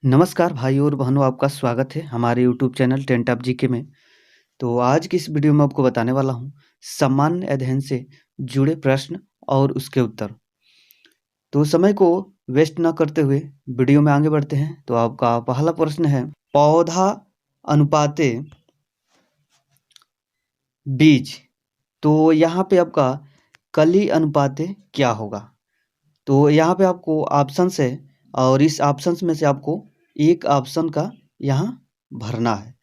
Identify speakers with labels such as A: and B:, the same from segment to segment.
A: नमस्कार भाई और बहनों, आपका स्वागत है हमारे YouTube channel tent of GK में। तो आज की इस वीडियो में आपको बताने वाला हूँ सामान्य अध्ययन से जुड़े प्रश्न और उसके उत्तर। तो समय को वेस्ट ना करते हुए वीडियो में आगे बढ़ते हैं। तो आपका पहला प्रश्न है, पौधा अनुपाते बीज। तो यहाँ पे आपका कली अनुपाते क्या होगा? तो यहाँ पे आपको ऑप्शंस है और इस ऑप्शंस में से आपको एक ऑप्शन का यहाँ भरना है।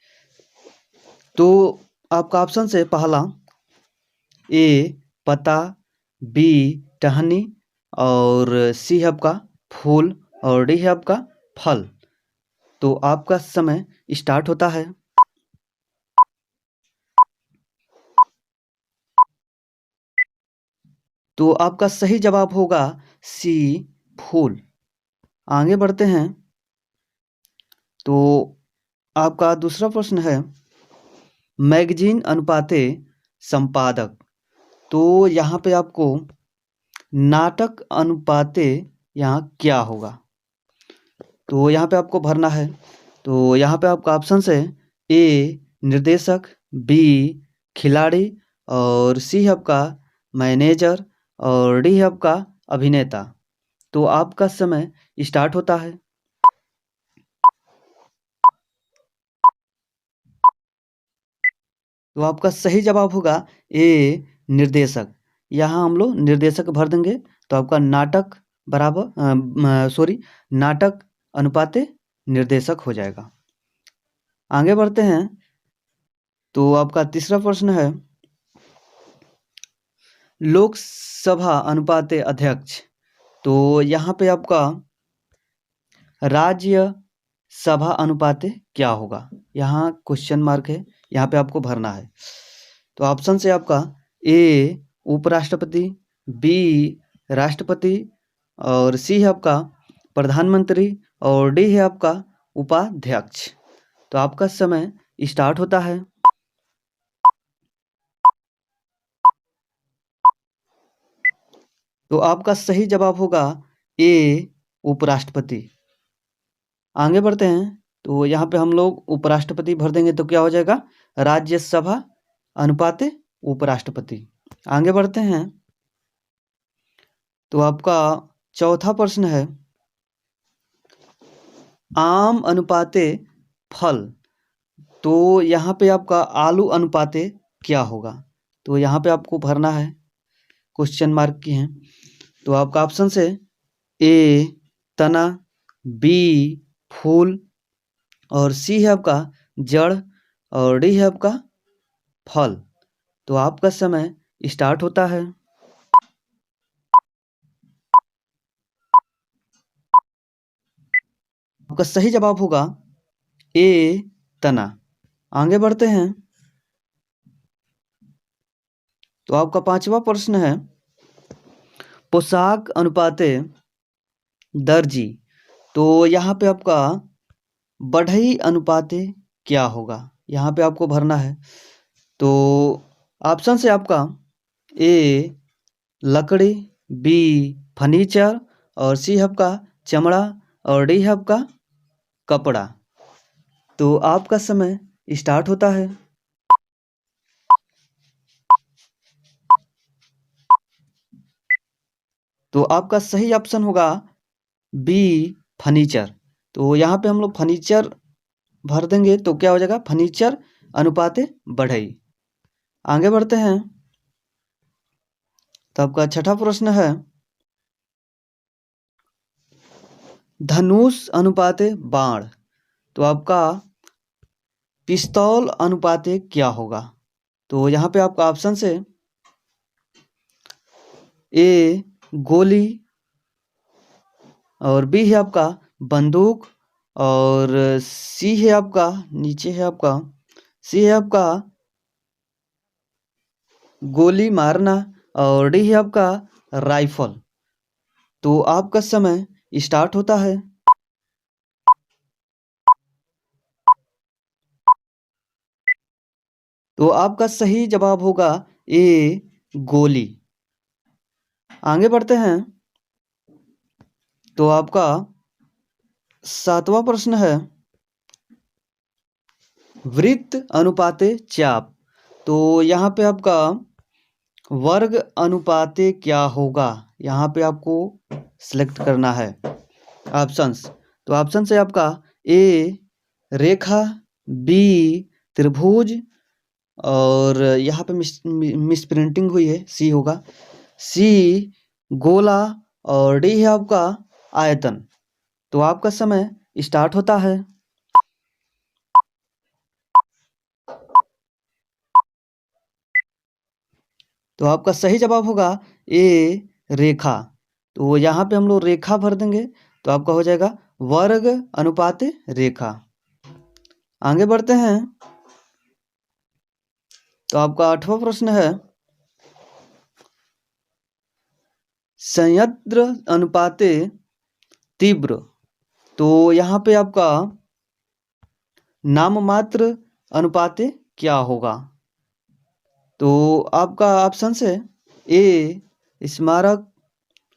A: तो आपका ऑप्शन है पहला ए पत्ता, बी टहनी और सी है आपका फूल और डी है आपका फल। तो आपका समय स्टार्ट होता है। तो आपका सही जवाब होगा सी फूल। आगे बढ़ते हैं। तो आपका दूसरा प्रश्न है, मैगजीन अनुपाते संपादक। तो यहाँ पे आपको नाटक अनुपाते यहाँ क्या होगा? तो यहाँ पे आपको भरना है। तो यहाँ पे आपका ऑप्शन है ए निर्देशक, बी खिलाड़ी और सी है आपका मैनेजर और डी है आपका अभिनेता। तो आपका समय स्टार्ट होता है। तो आपका सही जवाब होगा ए निर्देशक। यहाँ हम लोग निर्देशक भर देंगे तो आपका नाटक बराबर नाटक अनुपाते निर्देशक हो जाएगा। आगे बढ़ते हैं। तो आपका तीसरा प्रश्न है, लोकसभा अनुपाते अध्यक्ष। तो यहाँ पे आपका राज्य सभा अनुपाते क्या होगा? यहाँ क्वेश्चन मार्क है, यहाँ पे आपको भरना है। तो ऑप्शन से आपका ए उपराष्ट्रपति, बी राष्ट्रपति और सी है आपका प्रधानमंत्री और डी है आपका उपाध्यक्ष। तो आपका समय स्टार्ट होता है। तो आपका सही जवाब होगा ए उपराष्ट्रपति। आगे बढ़ते हैं। तो यहाँ पे हम लोग उपराष्ट्रपति भर देंगे तो क्या हो जाएगा? राज्यसभा अनुपाते उपराष्ट्रपति। आगे बढ़ते हैं। तो आपका चौथा प्रश्न है, आम अनुपाते फल। तो यहाँ पे आपका आलू अनुपाते क्या होगा? तो यहाँ पे आपको भरना है, क्वेश्चन मार्क की हैं। तो आपका ऑप्शन है ए तना, बी फूल और सी है आपका जड़ और डी है आपका फल। तो आपका समय स्टार्ट होता है। आपका सही जवाब होगा ए तना। आगे बढ़ते हैं। तो आपका पांचवा प्रश्न है, पोशाक अनुपाते दर्जी। तो यहाँ पे आपका बढ़ई अनुपाते क्या होगा? यहाँ पे आपको भरना है। तो ऑप्शन से आपका ए लकड़ी, बी फर्नीचर और सी है आपका चमड़ा और डी है आपका कपड़ा। तो आपका समय स्टार्ट होता है। तो आपका सही ऑप्शन होगा बी फर्नीचर। तो यहाँ पे हम लोग फर्नीचर भर देंगे तो क्या हो जाएगा? फर्नीचर अनुपाते बढ़ई। आगे बढ़ते हैं। तो आपका छठा प्रश्न है, धनुष अनुपाते बाण। तो आपका पिस्तौल अनुपाते क्या होगा? तो यहाँ पे आपका ऑप्शन है ए गोली और बी है आपका बंदूक और सी है आपका नीचे है आपका सी है आपका गोली मारना और डी है आपका राइफल। तो आपका समय स्टार्ट होता है। तो आपका सही जवाब होगा ए गोली। आगे बढ़ते हैं। तो आपका 7वां प्रश्न है वृत्त अनुपाते चाप। तो यहाँ पे आपका वर्ग अनुपाते क्या होगा, यहाँ पे आपको सिलेक्ट करना है ऑप्शंस। तो ऑप्शन है आपका ए रेखा, बी त्रिभुज, और यहाँ पे मिस प्रिंटिंग हुई है, सी होगा, सी गोला, और डी है आपका आयतन। तो आपका समय स्टार्ट होता है। तो आपका सही जवाब होगा ए रेखा। तो यहाँ पे हम लोग रेखा भर देंगे तो आपका हो जाएगा वर्ग अनुपात रेखा। आगे बढ़ते हैं। तो आपका 8वां प्रश्न है संयंत्र अनुपाते तीव्र। तो यहाँ पे आपका नाममात्र अनुपाते क्या होगा। तो आपका ऑप्शन है ए स्मारक,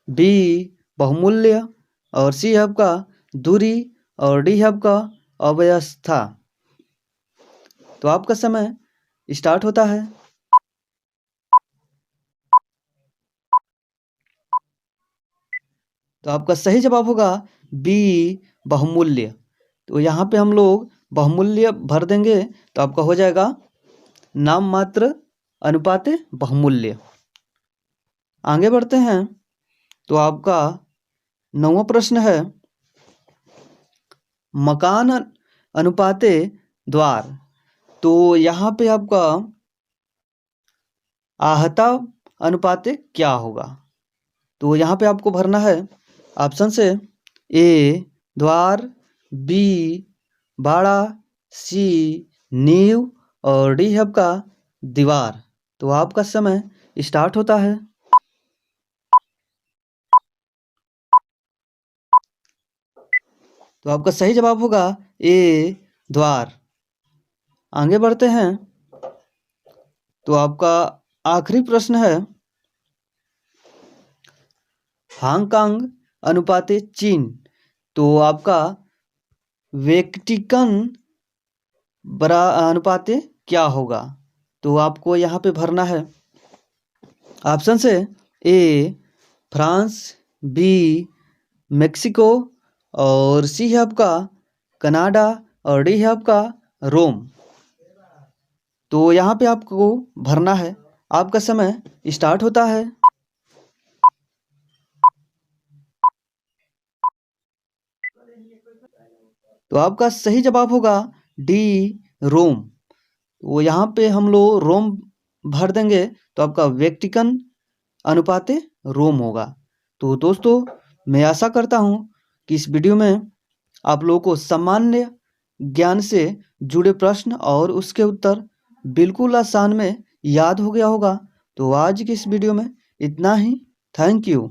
A: बी बहुमूल्य, और सी है आपका दूरी, और डी है आपका अव्यवस्था। तो आपका समय स्टार्ट होता है। तो आपका सही जवाब होगा बी बहुमूल्य। तो यहाँ पे हम लोग बहुमूल्य भर देंगे तो आपका हो जाएगा नाम मात्र अनुपात बहुमूल्य। आगे बढ़ते हैं। तो आपका 9वां प्रश्न है मकान अनुपाते द्वार। तो यहाँ पे आपका आहता अनुपाते क्या होगा। तो यहाँ पे आपको भरना है ऑप्शन से ए द्वार, बी बाड़ा, सी नींव, और डी है आपका दीवार। तो आपका समय स्टार्ट होता है। तो आपका सही जवाब होगा ए द्वार। आगे बढ़ते हैं। तो आपका आखिरी प्रश्न है हांगकांग अनुपाते चीन। तो आपका वेटिकन बड़ा अनुपाते क्या होगा। तो आपको यहाँ पे भरना है ऑप्शन से ए फ्रांस, बी मेक्सिको, और सी है आपका कनाडा, और डी है आपका रोम। तो यहाँ पे आपको भरना है। आपका समय स्टार्ट होता है। तो आपका सही जवाब होगा डी रोम। तो यहाँ पे हम लोग रोम भर देंगे तो आपका वेटिकन अनुपाते रोम होगा। तो दोस्तों मैं आशा करता हूँ कि इस वीडियो में आप लोगों को सामान्य ज्ञान से जुड़े प्रश्न और उसके उत्तर बिल्कुल आसान में याद हो गया होगा। तो आज की इस वीडियो में इतना ही। Thank you.